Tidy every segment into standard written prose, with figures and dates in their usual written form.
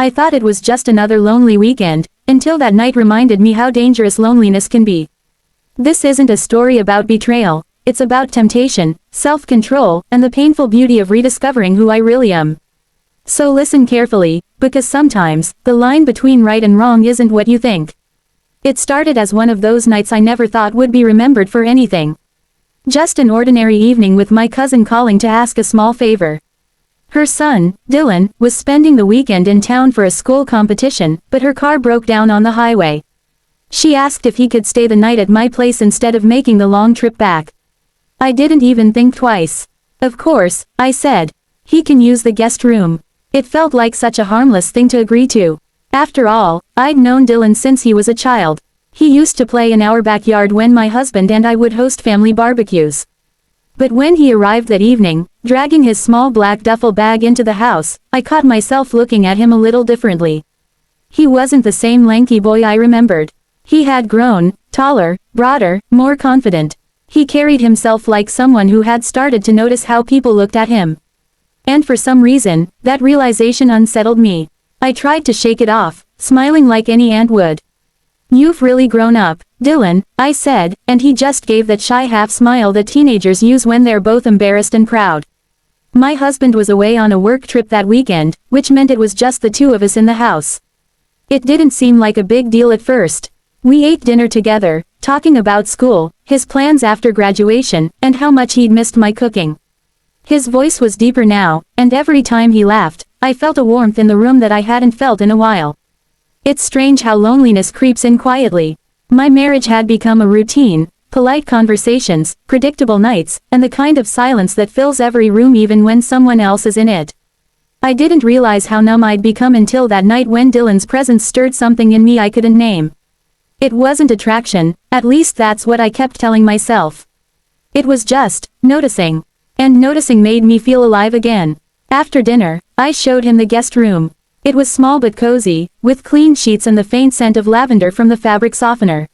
I thought it was just another lonely weekend, until that night reminded me how dangerous loneliness can be. This isn't a story about betrayal, it's about temptation, self-control, and the painful beauty of rediscovering who I really am. So listen carefully, because sometimes, the line between right and wrong isn't what you think. It started as one of those nights I never thought would be remembered for anything. Just an ordinary evening with my cousin calling to ask a small favor. Her son, Dylan, was spending the weekend in town for a school competition, but her car broke down on the highway. She asked if he could stay the night at my place instead of making the long trip back. I didn't even think twice. Of course, I said. He can use the guest room. It felt like such a harmless thing to agree to. After all, I'd known Dylan since he was a child. He used to play in our backyard when my husband and I would host family barbecues. But when he arrived that evening, dragging his small black duffel bag into the house, I caught myself looking at him a little differently. He wasn't the same lanky boy I remembered. He had grown, taller, broader, more confident. He carried himself like someone who had started to notice how people looked at him. And for some reason, that realization unsettled me. I tried to shake it off, smiling like any aunt would. "You've really grown up, Dylan," I said, and he just gave that shy half-smile that teenagers use when they're both embarrassed and proud. My husband was away on a work trip that weekend, which meant it was just the two of us in the house. It didn't seem like a big deal at first. We ate dinner together, talking about school, his plans after graduation, and how much he'd missed my cooking. His voice was deeper now, and every time he laughed, I felt a warmth in the room that I hadn't felt in a while. It's strange how loneliness creeps in quietly. My marriage had become a routine, polite conversations, predictable nights, and the kind of silence that fills every room even when someone else is in it. I didn't realize how numb I'd become until that night when Dylan's presence stirred something in me I couldn't name. It wasn't attraction, at least that's what I kept telling myself. It was just noticing. And noticing made me feel alive again. After dinner, I showed him the guest room. It was small but cozy, with clean sheets and the faint scent of lavender from the fabric softener.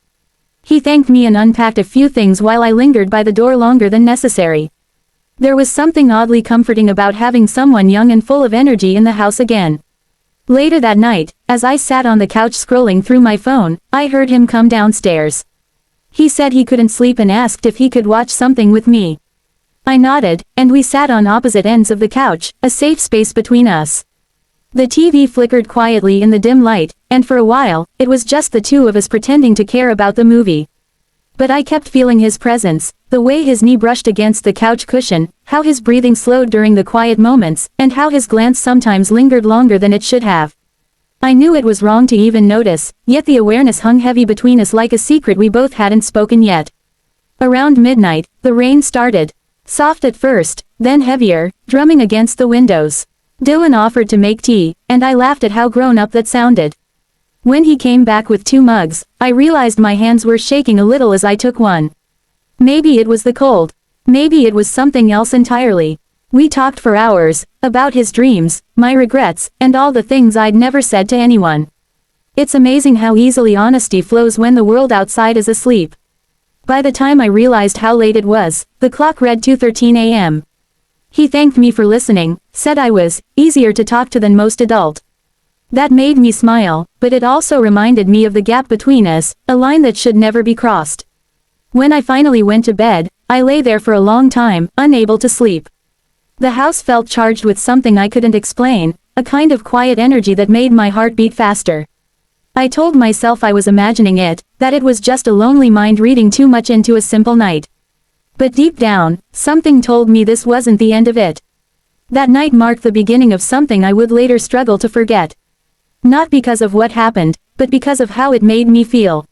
He thanked me and unpacked a few things while I lingered by the door longer than necessary. There was something oddly comforting about having someone young and full of energy in the house again. Later that night, as I sat on the couch scrolling through my phone, I heard him come downstairs. He said he couldn't sleep and asked if he could watch something with me. I nodded, and we sat on opposite ends of the couch, a safe space between us. The TV flickered quietly in the dim light, and for a while, it was just the two of us pretending to care about the movie. But I kept feeling his presence, the way his knee brushed against the couch cushion, how his breathing slowed during the quiet moments, and how his glance sometimes lingered longer than it should have. I knew it was wrong to even notice, yet the awareness hung heavy between us like a secret we both hadn't spoken yet. Around midnight, the rain started. Soft at first, then heavier, drumming against the windows. Dylan offered to make tea, and I laughed at how grown-up that sounded. When he came back with 2 mugs, I realized my hands were shaking a little as I took one. Maybe it was the cold. Maybe it was something else entirely. We talked for hours, about his dreams, my regrets, and all the things I'd never said to anyone. It's amazing how easily honesty flows when the world outside is asleep. By the time I realized how late it was, the clock read 2:13 a.m. He thanked me for listening, said I was easier to talk to than most adult. That made me smile, but it also reminded me of the gap between us, a line that should never be crossed. When I finally went to bed, I lay there for a long time, unable to sleep. The house felt charged with something I couldn't explain, a kind of quiet energy that made my heart beat faster. I told myself I was imagining it, that it was just a lonely mind reading too much into a simple night. But deep down, something told me this wasn't the end of it. That night marked the beginning of something I would later struggle to forget. Not because of what happened, but because of how it made me feel.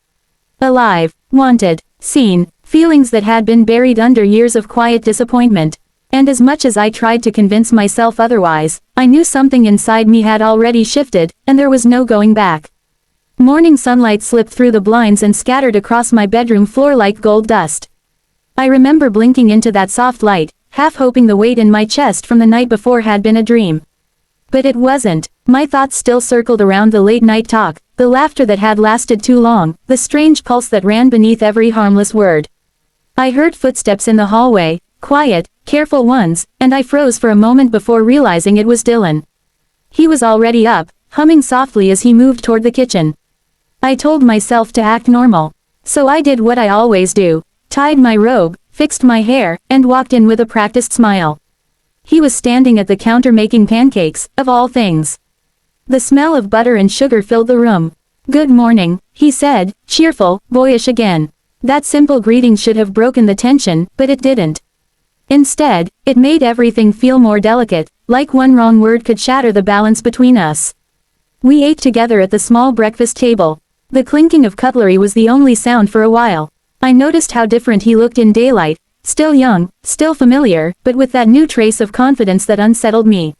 Alive, wanted, seen, feelings that had been buried under years of quiet disappointment. And as much as I tried to convince myself otherwise, I knew something inside me had already shifted, and there was no going back. Morning sunlight slipped through the blinds and scattered across my bedroom floor like gold dust. I remember blinking into that soft light, half hoping the weight in my chest from the night before had been a dream. But it wasn't. My thoughts still circled around the late-night talk, the laughter that had lasted too long, the strange pulse that ran beneath every harmless word. I heard footsteps in the hallway, quiet, careful ones, and I froze for a moment before realizing it was Dylan. He was already up, humming softly as he moved toward the kitchen. I told myself to act normal. So I did what I always do, tied my robe, fixed my hair, and walked in with a practiced smile. He was standing at the counter making pancakes, of all things. The smell of butter and sugar filled the room. "Good morning," he said, cheerful, boyish again. That simple greeting should have broken the tension, but it didn't. Instead, it made everything feel more delicate, like one wrong word could shatter the balance between us. We ate together at the small breakfast table. The clinking of cutlery was the only sound for a while. I noticed how different he looked in daylight, still young, still familiar, but with that new trace of confidence that unsettled me.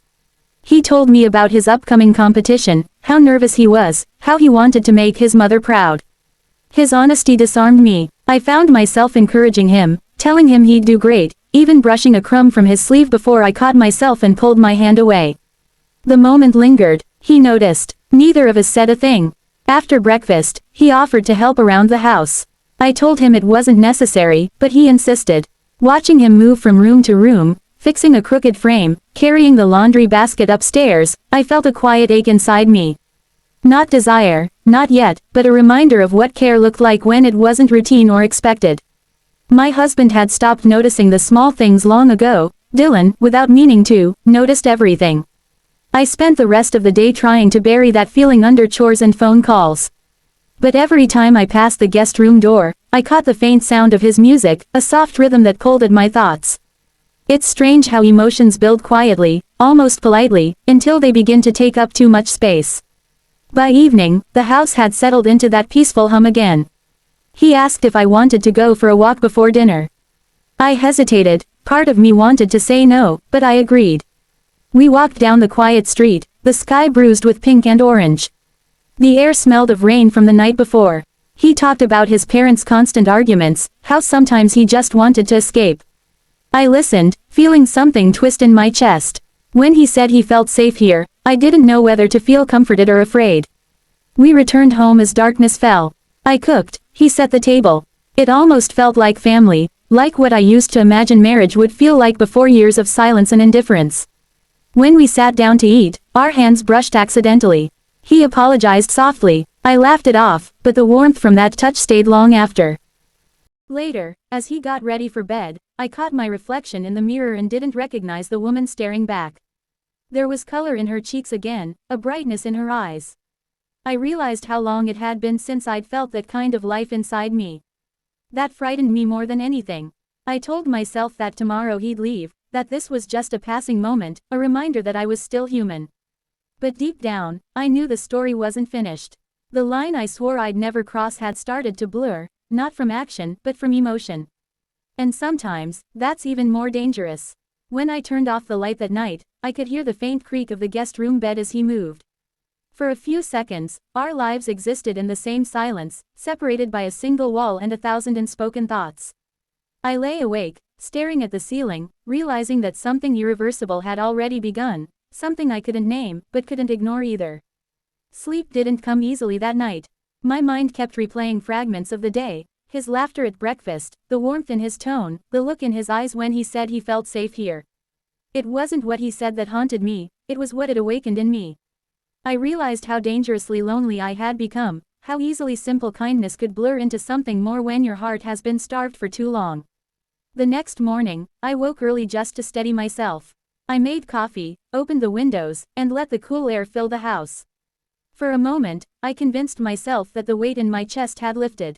He told me about his upcoming competition, how nervous he was, how he wanted to make his mother proud. His honesty disarmed me. I found myself encouraging him, telling him he'd do great, even brushing a crumb from his sleeve before I caught myself and pulled my hand away. The moment lingered. He noticed. Neither of us said a thing. After breakfast, he offered to help around the house. I told him it wasn't necessary, but he insisted. Watching him move from room to room, fixing a crooked frame, carrying the laundry basket upstairs, I felt a quiet ache inside me. Not desire, not yet, but a reminder of what care looked like when it wasn't routine or expected. My husband had stopped noticing the small things long ago. Dylan, without meaning to, noticed everything. I spent the rest of the day trying to bury that feeling under chores and phone calls. But every time I passed the guest room door, I caught the faint sound of his music, a soft rhythm that pulled at my thoughts. It's strange how emotions build quietly, almost politely, until they begin to take up too much space. By evening, the house had settled into that peaceful hum again. He asked if I wanted to go for a walk before dinner. I hesitated, part of me wanted to say no, but I agreed. We walked down the quiet street, the sky bruised with pink and orange. The air smelled of rain from the night before. He talked about his parents' constant arguments, how sometimes he just wanted to escape. I listened, feeling something twist in my chest. When he said he felt safe here, I didn't know whether to feel comforted or afraid. We returned home as darkness fell. I cooked, he set the table. It almost felt like family, like what I used to imagine marriage would feel like before years of silence and indifference. When we sat down to eat, our hands brushed accidentally. He apologized softly. I laughed it off, but the warmth from that touch stayed long after. Later, as he got ready for bed, I caught my reflection in the mirror and didn't recognize the woman staring back. There was color in her cheeks again, a brightness in her eyes. I realized how long it had been since I'd felt that kind of life inside me. That frightened me more than anything. I told myself that tomorrow he'd leave, that this was just a passing moment, a reminder that I was still human. But deep down, I knew the story wasn't finished. The line I swore I'd never cross had started to blur, not from action, but from emotion. And sometimes, that's even more dangerous. When I turned off the light that night, I could hear the faint creak of the guest room bed as he moved. For a few seconds, our lives existed in the same silence, separated by a single wall and 1,000 unspoken thoughts. I lay awake, staring at the ceiling, realizing that something irreversible had already begun, something I couldn't name, but couldn't ignore either. Sleep didn't come easily that night. My mind kept replaying fragments of the day, his laughter at breakfast, the warmth in his tone, the look in his eyes when he said he felt safe here. It wasn't what he said that haunted me, it was what it awakened in me. I realized how dangerously lonely I had become, how easily simple kindness could blur into something more when your heart has been starved for too long. The next morning, I woke early just to steady myself. I made coffee, opened the windows, and let the cool air fill the house. For a moment, I convinced myself that the weight in my chest had lifted.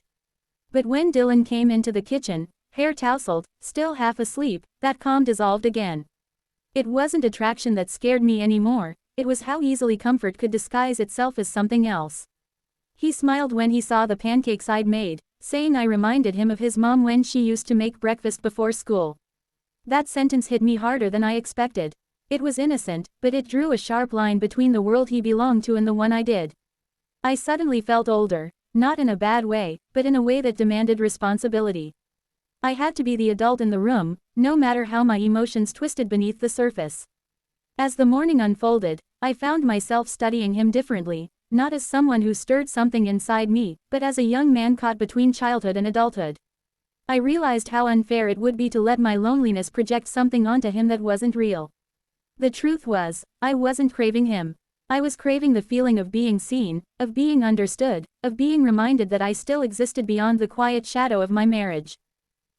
But when Dylan came into the kitchen, hair tousled, still half asleep, that calm dissolved again. It wasn't attraction that scared me anymore, it was how easily comfort could disguise itself as something else. He smiled when he saw the pancakes I'd made, saying I reminded him of his mom when she used to make breakfast before school. That sentence hit me harder than I expected. It was innocent, but it drew a sharp line between the world he belonged to and the one I did. I suddenly felt older, not in a bad way, but in a way that demanded responsibility. I had to be the adult in the room, no matter how my emotions twisted beneath the surface. As the morning unfolded, I found myself studying him differently, not as someone who stirred something inside me, but as a young man caught between childhood and adulthood. I realized how unfair it would be to let my loneliness project something onto him that wasn't real. The truth was, I wasn't craving him. I was craving the feeling of being seen, of being understood, of being reminded that I still existed beyond the quiet shadow of my marriage.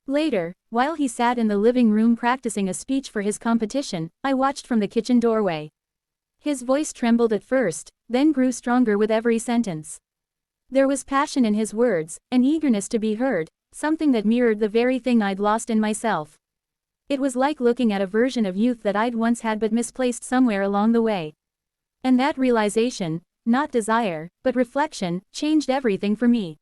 Later, while he sat in the living room practicing a speech for his competition, I watched from the kitchen doorway. His voice trembled at first, then grew stronger with every sentence. There was passion in his words, an eagerness to be heard, something that mirrored the very thing I'd lost in myself. It was like looking at a version of youth that I'd once had but misplaced somewhere along the way. And that realization, not desire, but reflection, changed everything for me.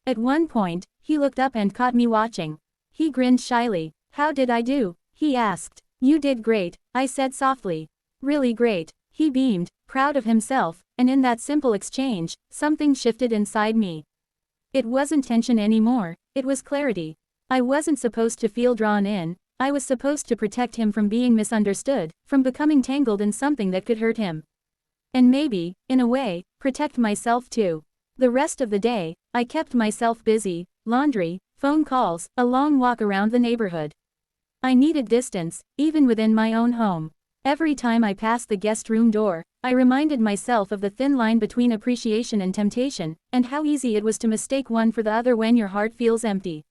At one point, he looked up and caught me watching. He grinned shyly. "How did I do?" he asked. "You did great," I said softly. "Really great." He beamed, proud of himself, and in that simple exchange, something shifted inside me. It wasn't tension anymore, it was clarity. I wasn't supposed to feel drawn in, I was supposed to protect him from being misunderstood, from becoming tangled in something that could hurt him. And maybe, in a way, protect myself too. The rest of the day, I kept myself busy, laundry, phone calls, a long walk around the neighborhood. I needed distance, even within my own home. Every time I passed the guest room door, I reminded myself of the thin line between appreciation and temptation, and how easy it was to mistake one for the other when your heart feels empty.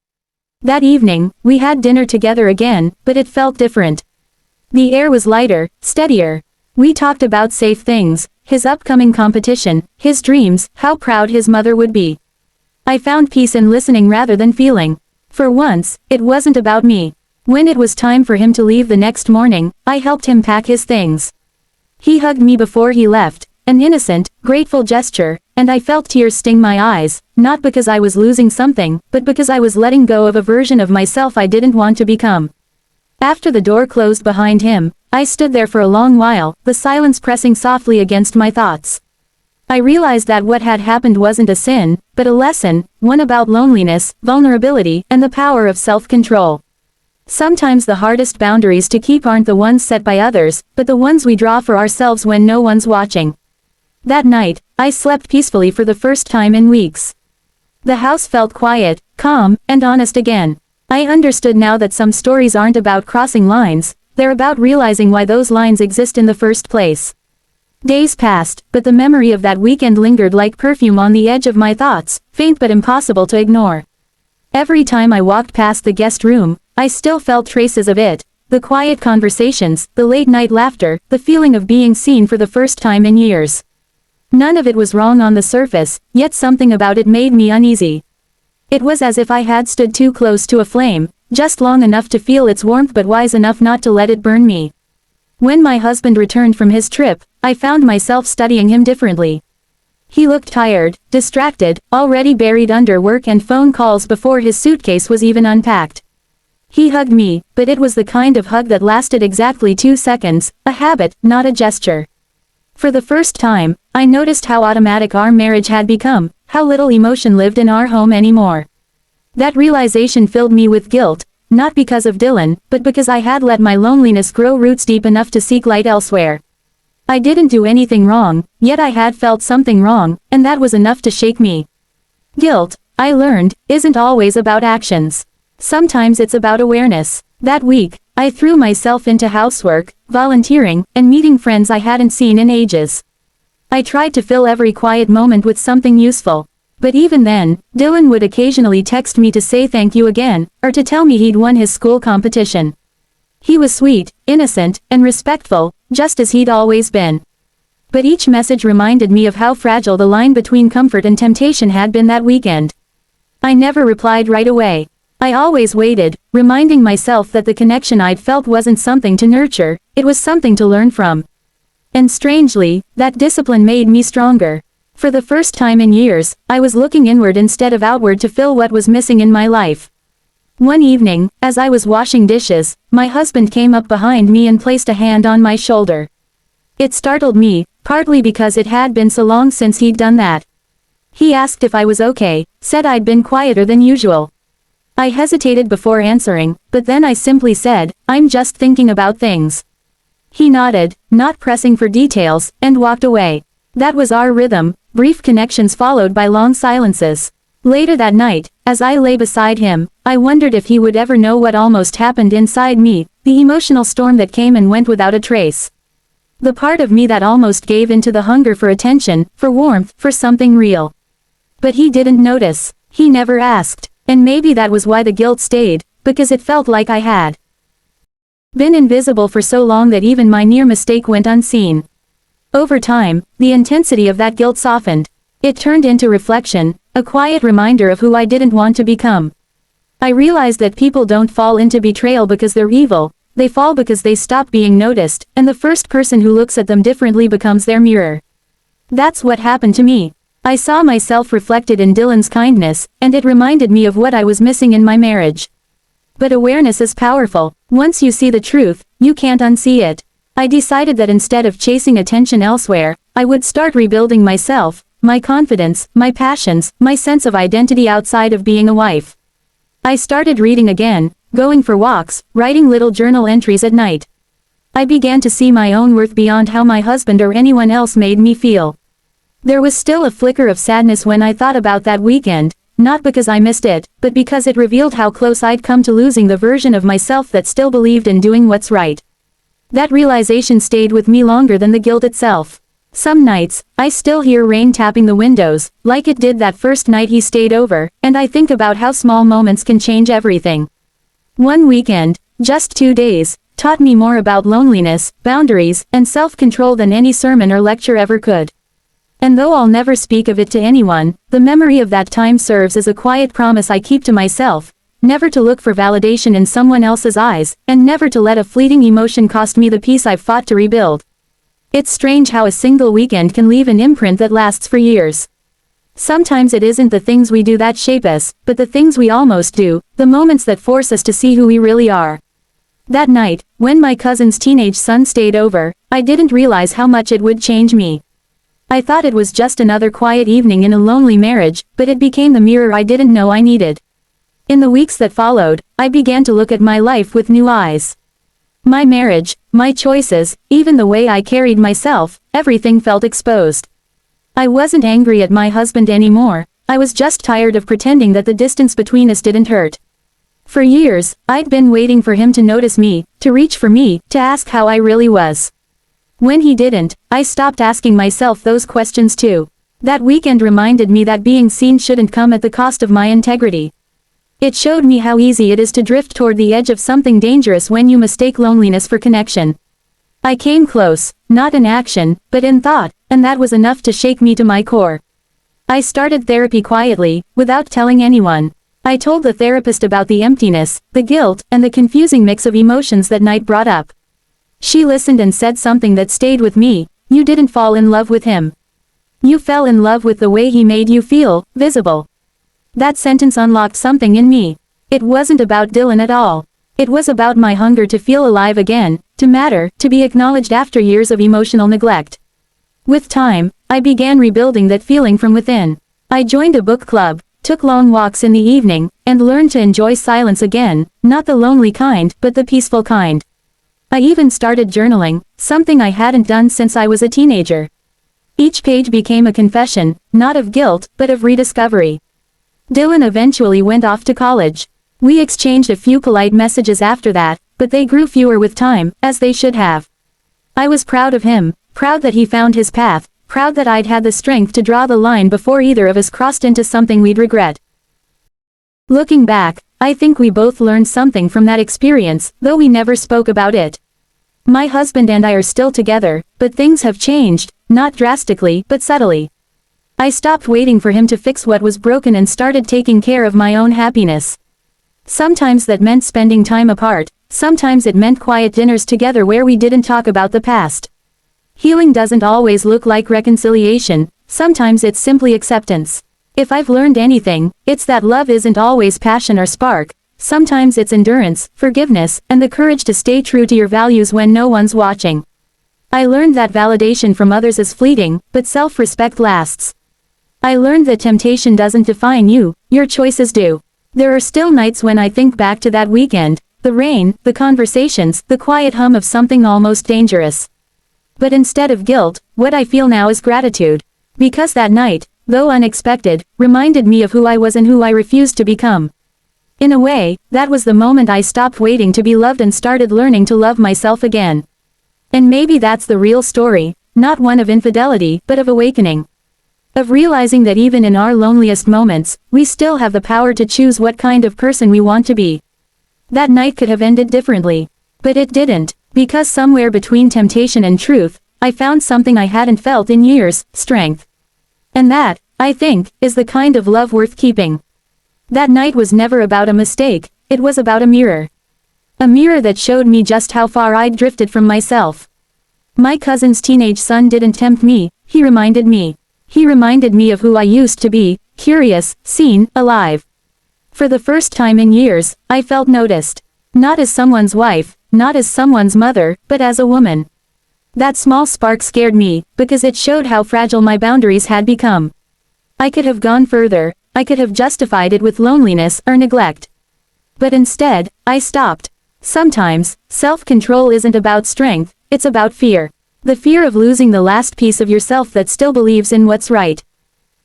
That evening, we had dinner together again, but it felt different. The air was lighter, steadier. We talked about safe things, his upcoming competition, his dreams, how proud his mother would be. I found peace in listening rather than feeling. For once, it wasn't about me. When it was time for him to leave the next morning, I helped him pack his things. He hugged me before he left, an innocent, grateful gesture, and I felt tears sting my eyes, not because I was losing something, but because I was letting go of a version of myself I didn't want to become. After the door closed behind him, I stood there for a long while, the silence pressing softly against my thoughts. I realized that what had happened wasn't a sin, but a lesson, one about loneliness, vulnerability, and the power of self-control. Sometimes the hardest boundaries to keep aren't the ones set by others, but the ones we draw for ourselves when no one's watching. That night, I slept peacefully for the first time in weeks. The house felt quiet, calm, and honest again. I understood now that some stories aren't about crossing lines, they're about realizing why those lines exist in the first place. Days passed, but the memory of that weekend lingered like perfume on the edge of my thoughts, faint but impossible to ignore. Every time I walked past the guest room, I still felt traces of it. The quiet conversations, the late-night laughter, the feeling of being seen for the first time in years. None of it was wrong on the surface, yet something about it made me uneasy. It was as if I had stood too close to a flame, just long enough to feel its warmth but wise enough not to let it burn me. When my husband returned from his trip, I found myself studying him differently. He looked tired, distracted, already buried under work and phone calls before his suitcase was even unpacked. He hugged me, but it was the kind of hug that lasted exactly 2 seconds, a habit, not a gesture. For the first time, I noticed how automatic our marriage had become, how little emotion lived in our home anymore. That realization filled me with guilt, not because of Dylan, but because I had let my loneliness grow roots deep enough to seek light elsewhere. I didn't do anything wrong, yet I had felt something wrong, and that was enough to shake me. Guilt, I learned, isn't always about actions. Sometimes it's about awareness. That week, I threw myself into housework, volunteering, and meeting friends I hadn't seen in ages. I tried to fill every quiet moment with something useful. But even then, Dylan would occasionally text me to say thank you again, or to tell me he'd won his school competition. He was sweet, innocent, and respectful, just as he'd always been. But each message reminded me of how fragile the line between comfort and temptation had been that weekend. I never replied right away. I always waited, reminding myself that the connection I'd felt wasn't something to nurture, it was something to learn from. And strangely, that discipline made me stronger. For the first time in years, I was looking inward instead of outward to fill what was missing in my life. One evening, as I was washing dishes, my husband came up behind me and placed a hand on my shoulder. It startled me, partly because it had been so long since he'd done that. He asked if I was okay, said I'd been quieter than usual. I hesitated before answering, but then I simply said, "I'm just thinking about things." He nodded, not pressing for details, and walked away. That was our rhythm, brief connections followed by long silences. Later that night, as I lay beside him, I wondered if he would ever know what almost happened inside me, the emotional storm that came and went without a trace. The part of me that almost gave into the hunger for attention, for warmth, for something real. But he didn't notice. He never asked. And maybe that was why the guilt stayed, because it felt like I had been invisible for so long that even my near mistake went unseen. Over time, the intensity of that guilt softened. It turned into reflection, a quiet reminder of who I didn't want to become. I realized that people don't fall into betrayal because they're evil, they fall because they stop being noticed, and the first person who looks at them differently becomes their mirror. That's what happened to me. I saw myself reflected in Dylan's kindness, and it reminded me of what I was missing in my marriage. But awareness is powerful. Once you see the truth, you can't unsee it. I decided that instead of chasing attention elsewhere, I would start rebuilding myself, my confidence, my passions, my sense of identity outside of being a wife. I started reading again, going for walks, writing little journal entries at night. I began to see my own worth beyond how my husband or anyone else made me feel. There was still a flicker of sadness when I thought about that weekend, not because I missed it, but because it revealed how close I'd come to losing the version of myself that still believed in doing what's right. That realization stayed with me longer than the guilt itself. Some nights, I still hear rain tapping the windows, like it did that first night he stayed over, and I think about how small moments can change everything. One weekend, just 2 days, taught me more about loneliness, boundaries, and self-control than any sermon or lecture ever could. And though I'll never speak of it to anyone, the memory of that time serves as a quiet promise I keep to myself, never to look for validation in someone else's eyes, and never to let a fleeting emotion cost me the peace I've fought to rebuild. It's strange how a single weekend can leave an imprint that lasts for years. Sometimes it isn't the things we do that shape us, but the things we almost do, the moments that force us to see who we really are. That night, when my cousin's teenage son stayed over, I didn't realize how much it would change me. I thought it was just another quiet evening in a lonely marriage, but it became the mirror I didn't know I needed. In the weeks that followed, I began to look at my life with new eyes. My marriage, my choices, even the way I carried myself, everything felt exposed. I wasn't angry at my husband anymore, I was just tired of pretending that the distance between us didn't hurt. For years, I'd been waiting for him to notice me, to reach for me, to ask how I really was. When he didn't, I stopped asking myself those questions too. That weekend reminded me that being seen shouldn't come at the cost of my integrity. It showed me how easy it is to drift toward the edge of something dangerous when you mistake loneliness for connection. I came close, not in action, but in thought, and that was enough to shake me to my core. I started therapy quietly, without telling anyone. I told the therapist about the emptiness, the guilt, and the confusing mix of emotions that night brought up. She listened and said something that stayed with me: "You didn't fall in love with him. You fell in love with the way he made you feel, visible." That sentence unlocked something in me. It wasn't about Dylan at all. It was about my hunger to feel alive again, to matter, to be acknowledged after years of emotional neglect. With time, I began rebuilding that feeling from within. I joined a book club, took long walks in the evening, and learned to enjoy silence again, not the lonely kind, but the peaceful kind. I even started journaling, something I hadn't done since I was a teenager. Each page became a confession, not of guilt, but of rediscovery. Dylan eventually went off to college. We exchanged a few polite messages after that, but they grew fewer with time, as they should have. I was proud of him, proud that he found his path, proud that I'd had the strength to draw the line before either of us crossed into something we'd regret. Looking back, I think we both learned something from that experience, though we never spoke about it. My husband and I are still together, but things have changed, not drastically, but subtly. I stopped waiting for him to fix what was broken and started taking care of my own happiness. Sometimes that meant spending time apart, sometimes it meant quiet dinners together where we didn't talk about the past. Healing doesn't always look like reconciliation, sometimes it's simply acceptance. If I've learned anything, it's that love isn't always passion or spark. Sometimes it's endurance, forgiveness, and the courage to stay true to your values when no one's watching. I learned that validation from others is fleeting, but self-respect lasts. I learned that temptation doesn't define you, your choices do. There are still nights when I think back to that weekend, the rain, the conversations, the quiet hum of something almost dangerous. But instead of guilt, what I feel now is gratitude. Because that night, though unexpected, reminded me of who I was and who I refused to become. In a way, that was the moment I stopped waiting to be loved and started learning to love myself again. And maybe that's the real story, not one of infidelity, but of awakening. Of realizing that even in our loneliest moments, we still have the power to choose what kind of person we want to be. That night could have ended differently. But it didn't, because somewhere between temptation and truth, I found something I hadn't felt in years: strength. And that, I think, is the kind of love worth keeping. That night was never about a mistake, it was about a mirror. A mirror that showed me just how far I'd drifted from myself. My cousin's teenage son didn't tempt me, he reminded me. He reminded me of who I used to be: curious, seen, alive. For the first time in years, I felt noticed. Not as someone's wife, not as someone's mother, but as a woman. That small spark scared me, because it showed how fragile my boundaries had become. I could have gone further, I could have justified it with loneliness or neglect. But instead, I stopped. Sometimes, self-control isn't about strength, it's about fear. The fear of losing the last piece of yourself that still believes in what's right.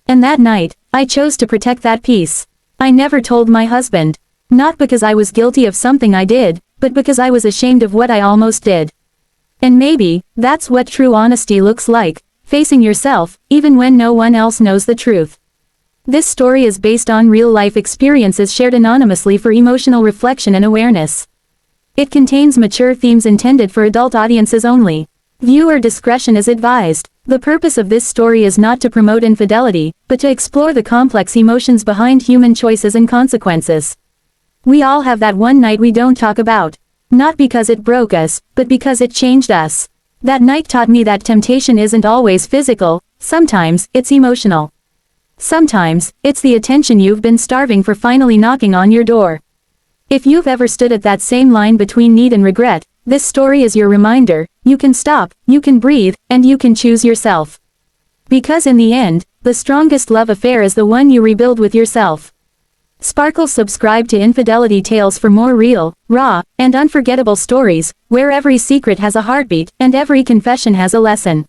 And that night, I chose to protect that piece. I never told my husband. Not because I was guilty of something I did, but because I was ashamed of what I almost did. And maybe, that's what true honesty looks like, facing yourself, even when no one else knows the truth. This story is based on real-life experiences shared anonymously for emotional reflection and awareness. It contains mature themes intended for adult audiences only. Viewer discretion is advised. The purpose of this story is not to promote infidelity, but to explore the complex emotions behind human choices and consequences. We all have that one night we don't talk about. Not because it broke us, but because it changed us. That night taught me that temptation isn't always physical, sometimes, it's emotional. Sometimes, it's the attention you've been starving for finally knocking on your door. If you've ever stood at that same line between need and regret, this story is your reminder: you can stop, you can breathe, and you can choose yourself. Because in the end, the strongest love affair is the one you rebuild with yourself. Sparkle subscribe to Infidelity Tales for more real, raw, and unforgettable stories, where every secret has a heartbeat, and every confession has a lesson.